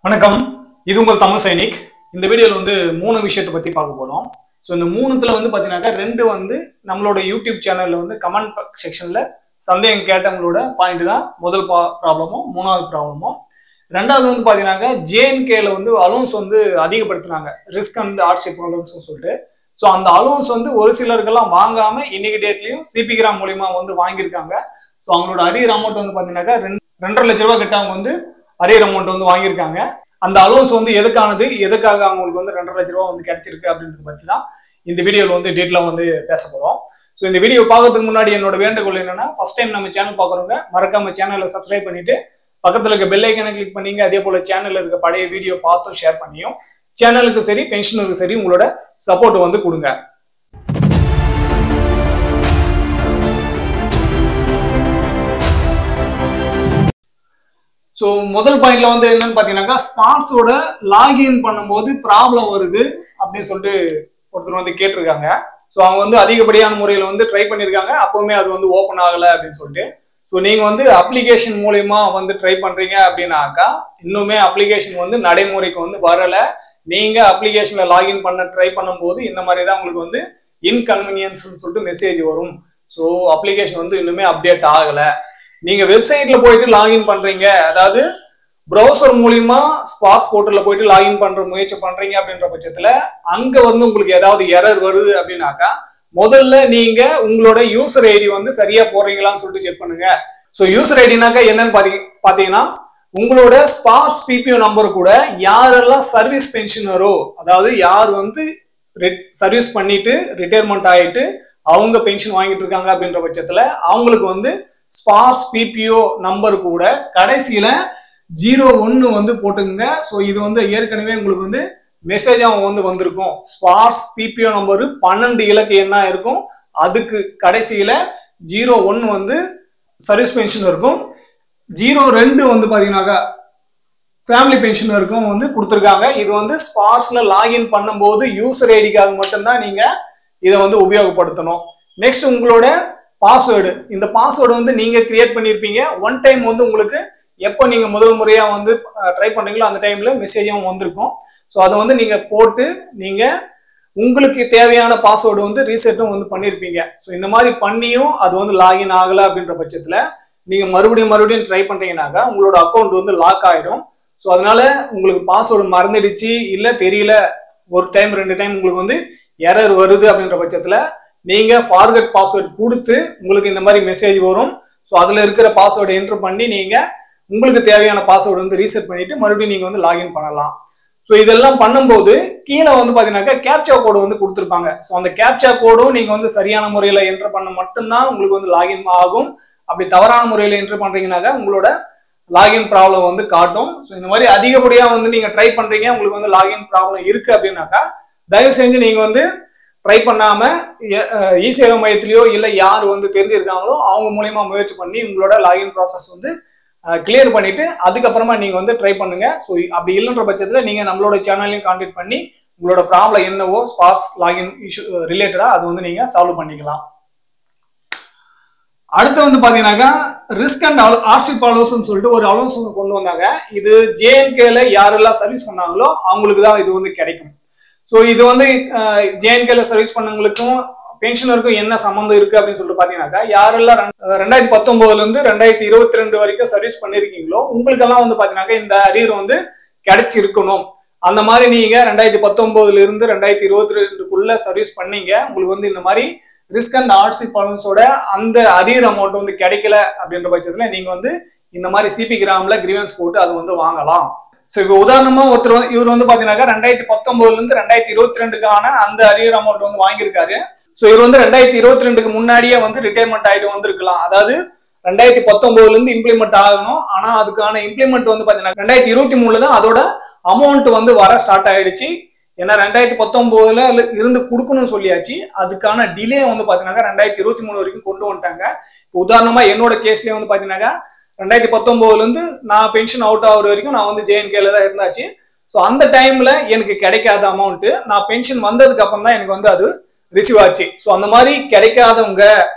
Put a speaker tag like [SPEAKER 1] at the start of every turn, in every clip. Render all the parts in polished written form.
[SPEAKER 1] வணக்கம், இது உங்கள் தமிழ் சைனிக். இந்த வீடியோவில் வந்து 3 விஷயத்தை பற்றி பார்க்க போகிறோம். ஸோ இந்த 3த்துல வந்து பார்த்தீங்கன்னாக்கா 2 வந்து நம்மளோட யூடியூப் சேனலில் வந்து கமெண்ட் செக்ஷனில் சந்தேகம் கேட்டவங்களோட பாயிண்ட் தான். முதல் ப்ராப்ளமும் 3வது ப்ராப்ளமும். 2வது வந்து பார்த்தீங்கன்னாக்கா ஜேஎன்கேல வந்து அலோன்ஸ் வந்து அதிகப்படுத்தினாங்க, ரிஸ்க் அண்ட் ஹார்ட்ஷிப் அலோன்ஸ் சொல்லிட்டு. ஸோ அந்த அலோன்ஸ் வந்து ஒரு சிலருக்கெல்லாம் வாங்காமல் இன்னைக்கு டேட்லையும் சிபி கிராம் மூலியமா வந்து வாங்கியிருக்காங்க. ஸோ அவங்களோட அரியர் அமௌண்ட் வந்து பார்த்தீங்கன்னாக்கா 2.5 லட்ச ரூபா கிட்ட அவங்க வந்து அரியர் அமௌண்ட் வந்து வாங்கியிருக்காங்க. அந்த அலோன்ஸ் வந்து எதுக்கானது, எதுக்காக அவங்களுக்கு வந்து 2.5 லட்ச ரூபா வந்து கிடைச்சிருக்கு அப்படின்றத பத்தி தான் இந்த வீடியோவில் வந்து டீட்டெயிலாக வந்து பேச போறோம். ஸோ இந்த வீடியோ பார்க்கறதுக்கு முன்னாடி என்னோட வேண்டுகோள் என்னன்னா, ஃபர்ஸ்ட் டைம் நம்ம சேனல் பார்க்குறவங்க மறக்காம சேனலை சப்ஸ்கிரைப் பண்ணிட்டு பக்கத்தில் இருக்க பெல் ஐக்கனை கிளிக் பண்ணீங்க. அதே போல சேனல்ல இருக்க பழைய வீடியோ பார்த்து ஷேர் பண்ணியும் சேனலுக்கு சரி பென்ஷனுக்கு சரி உங்களோட சப்போர்ட் வந்து கொடுங்க. ஸோ முதல் பாயிண்ட்ல வந்து என்னன்னு பாத்தீங்கன்னாக்கா, ஸ்பார்ட்ஸோட லாகின் பண்ணும்போது ப்ராப்ளம் வருது அப்படின்னு சொல்லிட்டு ஒருத்தர் வந்து கேட்டிருக்காங்க. ஸோ அவங்க வந்து அதிகப்படியான முறையில் வந்து ட்ரை பண்ணியிருக்காங்க, அப்பவுமே அது வந்து ஓப்பன் ஆகலை அப்படின்னு சொல்லிட்டு. ஸோ நீங்க வந்து அப்ளிகேஷன் மூலயமா வந்து ட்ரை பண்றீங்க அப்படின்னாக்கா, இன்னுமே அப்ளிகேஷன் வந்து நடைமுறைக்கு வந்து வரலை. நீங்க அப்ளிகேஷன்ல லாகின் பண்ண ட்ரை பண்ணும்போது இந்த மாதிரி தான் உங்களுக்கு வந்து இன்கன்வீனியன்ஸ் சொல்லிட்டு மெசேஜ் வரும். ஸோ அப்ளிகேஷன் வந்து இன்னுமே அப்டேட் ஆகலை. நீங்க வெப்சைட்ல போயிட்டு லாகின் பண்றீங்க, அதாவது ப்ரௌசர் மூலியமா ஸ்பார்ட்ஸ் போர்ட்டல்ல போயிட்டு லாகின் பண்ற முயற்சி பண்றீங்க அப்படின்ற பட்சத்துல அங்க வந்து உங்களுக்கு ஏதாவது எரர் வருது அப்படின்னாக்கா, முதல்ல நீங்க உங்களோட யூசர் ஐடி வந்து சரியா போறீங்களான்னு சொல்லிட்டு செக் பண்ணுங்க. ஸோ யூசர் ஐடினாக்கா என்னன்னு பாத்தீங்கன்னா, உங்களோட ஸ்பார்ட்ஸ் பிபிஓ நம்பர் கூட யாரெல்லாம் சர்வீஸ் பென்ஷனரோ, அதாவது யார் வந்து சர்வீஸ் பண்ணிட்டு ரிட்டையர்மெண்ட் ஆயிட்டு அவங்க பென்ஷன் வாங்கிட்டு இருக்காங்க அப்படின்ற பட்சத்துல அவங்களுக்கு வந்து ஸ்பார்ட்ஸ் பிபிஓ நம்பர் கூட கடைசியில 01 வந்து போட்டுங்க. ஸோ இது வந்து ஏற்கனவே உங்களுக்கு வந்து மெசேஜ் அவங்க வந்து வந்திருக்கும். ஸ்பார்ட்ஸ் பிபிஓ நம்பர் 12 இலக்கு என்ன இருக்கும், அதுக்கு கடைசியில 01 வந்து சர்வீஸ் பென்ஷன் இருக்கும். 02 வந்து பாத்தீங்கன்னாக்கா ஃபேமிலி பென்ஷனருக்கும் வந்து கொடுத்துருக்காங்க. இது வந்து ஸ்பார்ட்ஸ்ல லாகின் பண்ணும்போது யூசர் ஐடிக்காக மட்டும்தான் நீங்க இதை வந்து உபயோகப்படுத்தணும். நெக்ஸ்ட் உங்களோட பாஸ்வேர்டு, இந்த பாஸ்வேர்டு வந்து நீங்க கிரியேட் பண்ணியிருப்பீங்க. ஒன் டைம் வந்து உங்களுக்கு எப்போ நீங்க முதல் முறையா வந்து ட்ரை பண்றீங்களோ அந்த டைம்ல மெசேஜும் வந்திருக்கும். ஸோ அதை வந்து நீங்க போட்டு நீங்க உங்களுக்கு தேவையான பாஸ்வேர்டு வந்து ரீசெட்டும் வந்து பண்ணியிருப்பீங்க. ஸோ இந்த மாதிரி பண்ணியும் அது வந்து லாகின் ஆகலை அப்படின்ற பட்சத்துல நீங்க மறுபடியும் ட்ரை பண்றீங்கன்னாக்கா உங்களோட அக்கௌண்ட் வந்து லாக் ஆயிடும். ஸோ அதனால உங்களுக்கு பாஸ்வேர்டு மறந்துடுச்சு, இல்லை தெரியல, ஒரு டைம் 2 டைம் உங்களுக்கு வந்து எரர் வருது அப்படின்ற பட்சத்துல நீங்க ஃபார்கட் பாஸ்வேர்டு கொடுத்து உங்களுக்கு இந்த மாதிரி மெசேஜ் வரும். ஸோ அதுல இருக்கிற பாஸ்வேர்டை என்டர் பண்ணி நீங்க உங்களுக்கு தேவையான பாஸ்வேர்டு வந்து ரீசெட் பண்ணிட்டு மறுபடியும் நீங்க வந்து லாகின் பண்ணலாம். ஸோ இதெல்லாம் பண்ணும்போது கீழே வந்து பாத்தீங்கன்னாக்கா கேப்சா கோடு வந்து கொடுத்துருப்பாங்க. ஸோ அந்த கேப்சா கோடும் நீங்க வந்து சரியான முறையில என்டர் பண்ண மட்டும்தான் உங்களுக்கு வந்து லாகின் ஆகும். அப்படி தவறான முறையில என்டர் பண்றீங்கன்னாக்கா உங்களோட லாகின் ப்ராப்ளம் வந்து காட்டும். ஸோ இந்த மாதிரி அதிகப்படியா வந்து நீங்க ட்ரை பண்றீங்க, உங்களுக்கு வந்து லாகின் ப்ராப்ளம் இருக்கு அப்படின்னாக்கா தயவு செஞ்சு நீங்க வந்து ட்ரை பண்ணாம இ-சேவை மையத்திலேயோ இல்லை யார் வந்து தெரிஞ்சிருக்காங்களோ அவங்க மூலியமா முயற்சி பண்ணி உங்களோட லாகின் ப்ராசஸ் வந்து கிளியர் பண்ணிட்டு அதுக்கப்புறமா நீங்க வந்து ட்ரை பண்ணுங்க. ஸோ அப்படி இல்லைன்ற பட்சத்துல நீங்க நம்மளோட சேனலையும் கான்டாக்ட் பண்ணி உங்களோட ப்ராப்ளம் என்னவோ ஸ்பார்ட்ஸ் லாகின் இஷ்யூ ரிலேட்டடா அது வந்து நீங்க சால்வ் பண்ணிக்கலாம். அடுத்து வந்து பாத்தீங்கன்னாக்கா ரிஸ்க் அண்ட் ஹார்ட்ஷிப் அலோன்ஸ் சொல்லிட்டு ஒரு அலோன்ஸ் கொண்டு வந்தாங்க. இது ஜேஎன்கேல யாரெல்லாம் சர்வீஸ் பண்ணாங்களோ அவங்களுக்கு தான் இது வந்து கிடைக்கும். ஸோ இது வந்து ஜேஎன்கேல சர்வீஸ் பண்ணவங்களுக்கும் பென்ஷனருக்கும் என்ன சம்பந்தம் இருக்கு அப்படின்னு சொல்லிட்டு பாத்தீங்கன்னாக்கா, யாரெல்லாம் 2019 இருந்து 2022 வரைக்கும் சர்வீஸ் பண்ணிருக்கீங்களோ உங்களுக்கெல்லாம் வந்து பாத்தீங்கன்னாக்கா இந்த அரியர் வந்து கிடைச்சிருக்கணும். அந்த மாதிரி நீங்க 2019 இருந்து 2022க்குள்ள சர்வீஸ் பண்ணீங்க, உங்களுக்கு வந்து இந்த மாதிரி ரிஸ்க் அண்ட் ஹார்ட்ஷிப் அலோன்ஸோட அந்த அரியர் அமௌண்ட் வந்து கிடைக்கல அப்படின்ற பட்சத்துல நீங்க வந்து இந்த மாதிரி சிபி கிராம்ல கிரீவன்ஸ் போட்டு அது வந்து வாங்கலாம். ஸோ இப்போ உதாரணமா ஒருத்தர் இவர் வந்து பாத்தீங்கன்னாக்கா 2019 இருந்து 2022க்கான அந்த அரியர் அமௌண்ட் வந்து வாங்கியிருக்காரு. ஸோ இவர் வந்து 2022க்கு முன்னாடியே வந்து ரிட்டையர்மெண்ட் ஆயிட்டு வந்திருக்கலாம். அதாவது 2019 இருந்து இம்ப்ளிமெண்ட் ஆகணும், ஆனா அதுக்கான இம்ப்ளிமெண்ட் வந்து பாத்தீங்கன்னா 2023 தான் அதோட அமௌண்ட் வந்து வர ஸ்டார்ட் ஆயிடுச்சு. ஏன்னா 2019 இருந்து கொடுக்கணும்னு சொல்லியாச்சு, அதுக்கான டிலே வந்து பாத்தீங்கன்னா 2023 வரைக்கும் கொண்டு வந்துட்டாங்க. உதாரணமா என்னோட கேஸ்லயே வந்து பாத்தீங்கன்னா 2019 இருந்து நான் பென்ஷன் அவுட் ஆகுற வரைக்கும் நான் வந்து ஜேஎன்கேல தான் இருந்தாச்சு. ஸோ அந்த டைம்ல எனக்கு கிடைக்காத அமௌண்ட் நான் பென்ஷன் வந்ததுக்கு அப்புறம் தான் எனக்கு வந்து அது ரிசீவ் ஆச்சு. ஸோ அந்த மாதிரி கிடைக்காதவங்க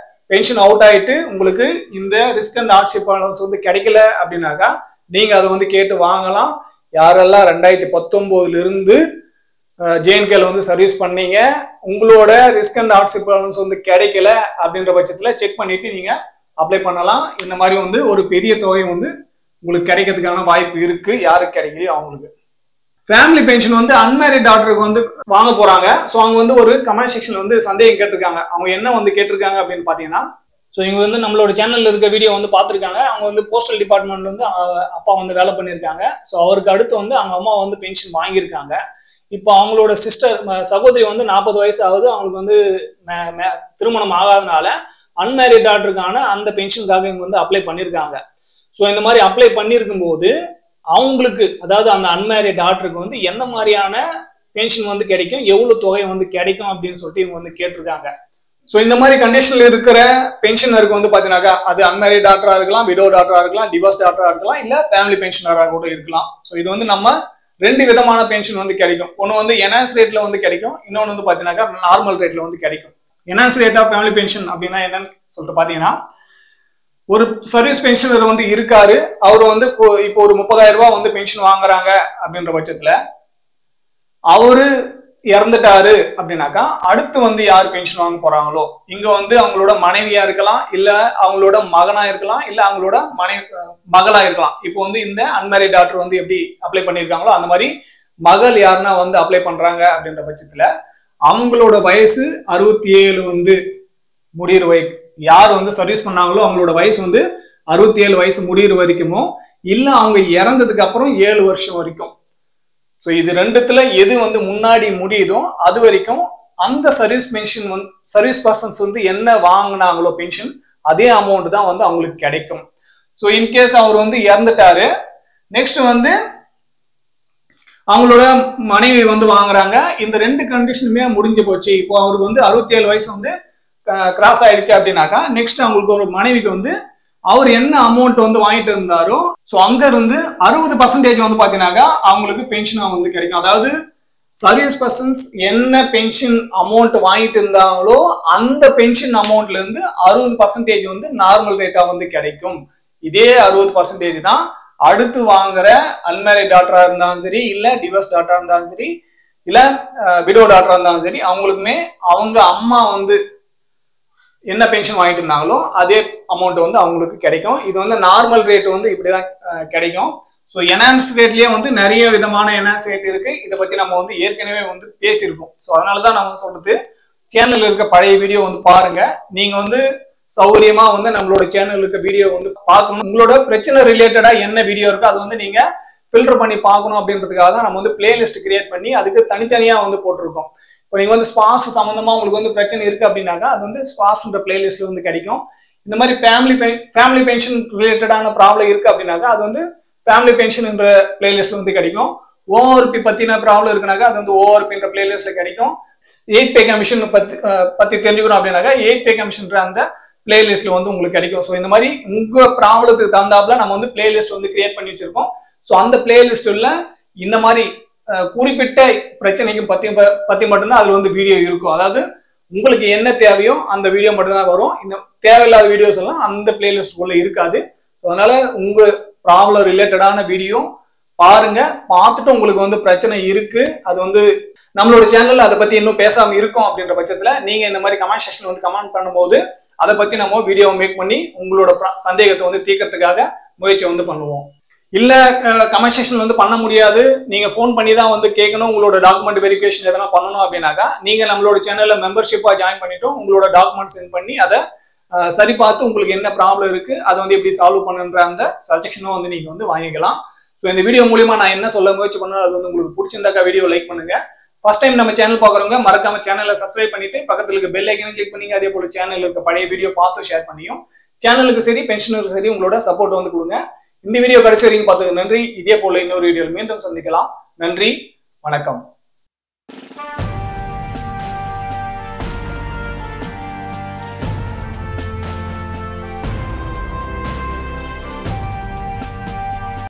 [SPEAKER 1] பென்ஷன் அவுட் ஆயிட்டு உங்களுக்கு இந்த ரிஸ்க் அண்ட் ஹார்ட்ஷிப் அலோன்ஸ் வந்து கிடைக்கல அப்படின்னாக்கா நீங்க அதை வந்து கேட்டு வாங்கலாம். யாரெல்லாம் 2019 இருந்து ஜேஎன்கேல வந்து சர்வீஸ் பண்ணீங்க, உங்களோட ரிஸ்க் அண்ட் ஹார்ட்ஷிப் அலவன்ஸ் வந்து கிடைக்கல அப்படின்ற பட்சத்துல செக் பண்ணிட்டு நீங்க அப்ளை பண்ணலாம். இந்த மாதிரி வந்து ஒரு பெரிய தொகை வந்து உங்களுக்கு கிடைக்கிறதுக்கான வாய்ப்பு இருக்கு, யாருக்கு கிடைக்கலையோ அவங்களுக்கு. ஃபேமிலி பென்ஷன் வந்து அன்மேரிட் டாக்டருக்கு வந்து வாங்க போறாங்க. ஸோ அவங்க வந்து ஒரு கமெண்ட் செக்ஷன்ல வந்து சந்தேகம் கேட்டிருக்காங்க. அவங்க என்ன வந்து கேட்டிருக்காங்க அப்படின்னு பாத்தீங்கன்னா, ஸோ இவங்க வந்து நம்மளோட சேனல்ல இருக்க வீடியோ வந்து பார்த்துருக்காங்க. அவங்க வந்து போஸ்டல் டிபார்ட்மெண்ட்ல வந்து அப்பா வந்து வேலை பண்ணியிருக்காங்க. ஸோ அவருக்கு அடுத்து வந்து அவங்க அம்மா வந்து பென்ஷன் வாங்கியிருக்காங்க. இப்போ அவங்களோட சகோதரி வந்து 40 வயசு ஆகுது. அவங்களுக்கு வந்து திருமணம் ஆகாதனால அன்மேரிட் டாக்டருக்கான அந்த பென்ஷனுக்காக இவங்க வந்து அப்ளை பண்ணியிருக்காங்க. ஸோ இந்த மாதிரி அப்ளை பண்ணியிருக்கும் போது அவங்களுக்கு, அதாவது அந்த அன்மேரிட் டாக்டருக்கு வந்து எந்த மாதிரியான பென்ஷன் வந்து கிடைக்கும், எவ்வளவு தொகை வந்து கிடைக்கும் அப்படின்னு சொல்லிட்டு இவங்க வந்து கேட்டிருக்காங்க. ஸோ இந்த மாதிரி கண்டிஷன்ல இருக்கிற பென்ஷனருக்கு வந்து பாத்தீங்கன்னாக்கா அது அன்மேரிட் டாக்டரா இருக்கலாம், விடோ டாக்டரா இருக்கலாம், டிவோர்ஸ் டாக்டரா இருக்கலாம், இல்ல ஃபேமிலி பென்ஷனரா கூட இருக்கலாம். ஸோ இது வந்து நம்ம 2 விதமான பென்ஷன் வந்து கிடைக்கும். ஒன்னு வந்து என்ஹான்ஸ் ரேட்ல வந்து கிடைக்கும், இன்னொன்னு வந்து பாத்தீங்கன்னாக்கா நார்மல் ரேட்ல வந்து கிடைக்கும். Enhance rate of family pension அப்படின்னா என்னன்னு சொல்லிட்டு பாத்தீங்கன்னா, ஒரு சர்வீஸ் பென்ஷனர் வந்து இருக்காரு, அவர் வந்து இப்போ ஒரு 30,000 ரூபாய் வந்து பென்ஷன் வாங்குறாங்க அப்படின்ற பட்சத்துல அவரு இறந்துட்டாரு அப்படின்னாக்கா அடுத்து வந்து யார் பென்ஷன் வாங்க போறாங்களோ, இங்க வந்து அவங்களோட மனைவியா இருக்கலாம், இல்ல அவங்களோட மகனா இருக்கலாம், இல்ல அவங்களோட மகளா இருக்கலாம். இப்போ வந்து இந்த அன்மேரிட் டாக்டர் வந்து எப்படி அப்ளை பண்ணிருக்காங்களோ அந்த மாதிரி மகள் யாருன்னா வந்து அப்ளை பண்றாங்க அப்படின்ற பட்சத்துல அவங்களோட வயசு 67 வந்து முடிகிற வரைக்கும், யார் வந்து சர்வீஸ் பண்ணாங்களோ அவங்களோட வயசு வந்து 67 வயசு முடிகிற வரைக்குமோ, இல்ல அவங்க இறந்ததுக்கு அப்புறம் 7 வருஷம் வரைக்கும். ஸோ இது ரெண்டுத்துல எது வந்து முன்னாடி முடியுதோ அது வரைக்கும் அந்த சர்வீஸ் பென்ஷன் வந்து சர்வீஸ் பர்சன்ஸ் வந்து என்ன வாங்கினாங்களோ பென்ஷன் அதே அமௌண்ட் தான் வந்து அவங்களுக்கு கிடைக்கும். ஸோ இன்கேஸ் அவர் வந்து இறந்துட்டாரு, நெக்ஸ்ட் வந்து அவங்களோட மனைவி வந்து வாங்குறாங்க, இந்த 2 கண்டிஷனுமே முடிஞ்சு போச்சு. இப்போ அவருக்கு வந்து 67 வயசு வந்து கிராஸ் ஆயிடுச்சு அப்படின்னாக்கா நெக்ஸ்ட் அவங்களுக்கு ஒரு மனைவிக்கு வந்து அவர் என்ன அமௌண்ட் வந்து வாங்கிட்டு இருந்தாரோ ஸோ அங்க இருந்து 60% வந்து பாத்தீங்கன்னாக்கா அவங்களுக்கு பென்ஷனா வந்து கிடைக்கும். அதாவது சர்வீஸ் பர்சன்ஸ் என்ன பென்ஷன் அமௌண்ட் வாங்கிட்டு இருந்தாங்களோ அந்த பென்ஷன் அமௌண்ட்ல இருந்து 60% வந்து நார்மல் ரேட்டா வந்து கிடைக்கும். இதே 60% தான் அடுத்து வாங்குற அன்மேரிட் டாக்டரா இருந்தாலும் சரி, இல்ல டிவோர்ஸ் டாக்டரா இருந்தாலும் சரி, இல்ல விடோ டாக்டரா இருந்தாலும் சரி, அவங்களுக்குமே அவங்க அம்மா வந்து என்ன பென்ஷன் வாங்கிட்டு இருந்தாங்களோ அதே அமௌண்ட் வந்து அவங்களுக்கு கிடைக்கும். இது வந்து நார்மல் ரேட் வந்து இப்படிதான் கிடைக்கும். ஸோ என்ஹான்ஸ் ரேட்லயே வந்து நிறைய விதமான என்ஹான்ஸ் ரேட் இருக்கு. இதை பத்தி நம்ம வந்து ஏற்கனவே வந்து பேசியிருக்கோம். ஸோ அதனாலதான் நம்ம சொல்றது, சேனல்ல இருக்க பழைய வீடியோ வந்து பாருங்க. நீங்க வந்து சௌகரியமா வந்து நம்மளோட சேனல் இருக்க வீடியோ வந்து பார்க்கணும். உங்களோட பிரச்சனை ரிலேட்டடா என்ன வீடியோ இருக்கோ அது வந்து நீங்க ஃபில்டர் பண்ணி பார்க்கணும் அப்படின்றதுக்காக தான் நம்ம வந்து பிளேலிஸ்ட் கிரியேட் பண்ணி அதுக்கு தனித்தனியா வந்து போட்டிருக்கோம். இப்போ நீங்க வந்து ஸ்பாஸ் சம்பந்தமா உங்களுக்கு வந்து பிரச்சனை இருக்கு அப்படின்னாக்கா அது வந்து ஸ்பாஸ்ன்ற பிளேலிஸ்ட்ல வந்து கிடைக்கும். இந்த மாதிரி ஃபேமிலி பென்ஷன் ரிலேட்டடான ப்ராப்ளம் இருக்கு அப்படின்னாக்கா அது வந்து ஃபேமிலி பென்ஷன்ன்ற பிளேலிஸ்ட்ல வந்து கிடைக்கும். ஓஆர்பி பத்தின ப்ராப்ளம் இருக்குனாக்கா அது வந்து ஓஆர்பின்ற பிளேலிஸ்ட்ல கிடைக்கும். 8 பே கமிஷன் பத்தி தெரிஞ்சுக்கணும் அப்படின்னாக்கா 8 பே கமிஷன்ற அந்த பிளேலிஸ்ட்ல வந்து உங்களுக்கு கிடைக்கும். ஸோ இந்த மாதிரி உங்க ப்ராப்ளத்துக்கு தகுந்தாப்புல நம்ம வந்து பிளேலிஸ்ட் வந்து கிரியேட் பண்ணி வச்சிருக்கோம். ஸோ அந்த பிளேலிஸ்ட்ல இந்த மாதிரி குறிப்பிட்ட பிரச்சனைக்கு பத்தி மட்டும்தான் அதுல வந்து வீடியோ இருக்கும். அதாவது உங்களுக்கு என்ன தேவையோ அந்த வீடியோ மட்டும்தான் வரும். இந்த தேவையில்லாத வீடியோஸ் எல்லாம் அந்த பிளேலிஸ்டுக்குள்ள இருக்காது. அதனால உங்க ப்ராப்ளம் ரிலேட்டடான வீடியோ பாருங்க, பார்த்துட்டு உங்களுக்கு வந்து பிரச்சனை இருக்கு, அது வந்து நம்மளோட சேனல்ல அதை பத்தி இன்னும் பேசாம இருக்கும் அப்படின்ற பட்சத்துல நீங்க இந்த மாதிரி கமெண்ட் செக்ஷன் வந்து கமெண்ட் பண்ணும்போது அதை பத்தி நம்ம வீடியோ மேக் பண்ணி உங்களோட சந்தேகத்தை வந்து தீர்க்கறதுக்காக முயற்சி வந்து பண்ணுவோம். இல்ல கமெண்ட் செக்ஷன் வந்து பண்ண முடியாது, நீங்க போன் பண்ணி தான் வந்து கேட்கணும், உங்களோட டாக்குமெண்ட் வெரிஃபிகேஷன் எதனா பண்ணணும் அப்படின்னாக்கா நீங்க நம்மளோட சேனல்ல மெம்பர்ஷிப்பா ஜாயின் பண்ணிட்டு உங்களோட டாக்குமெண்ட் சென்ட் பண்ணி அதை சரி பார்த்து உங்களுக்கு என்ன ப்ராப்ளம் இருக்கு அதை வந்து எப்படி சால்வ் பண்ணுன்ற அந்த சஜஷனும் வந்து நீங்க வந்து வாங்கிக்கலாம். ஸோ இந்த வீடியோ மூலியமா நான் என்ன சொல்ல முயற்சி பண்ணாலும் அது வந்து உங்களுக்கு பிடிச்சிருந்தாக்கா வீடியோ லைக் பண்ணுங்க. ஃபர்ஸ்ட் டைம் நம்ம சேனல் பாக்குறவங்க மறக்காம சேனலை சப்ஸ்கிரைப் பண்ணிட்டு பக்கத்துல இருக்க பெல் ஐக்கனை கிளிக் பண்ணீங்க. அதே போல சேனல்ல இருக்க பழைய வீடியோ பார்த்து ஷேர் பண்ணியும் சேனலுக்கு சரி பென்ஷனருக்கு சரி உங்களோட சப்போர்ட் வந்து கொடுங்க. இந்த வீடியோ கடைசி வரைக்கும் பார்த்ததுக்கு நன்றி. இதே போல இன்னொரு வீடியோவில் மீண்டும் சந்திக்கலாம். நன்றி, வணக்கம்.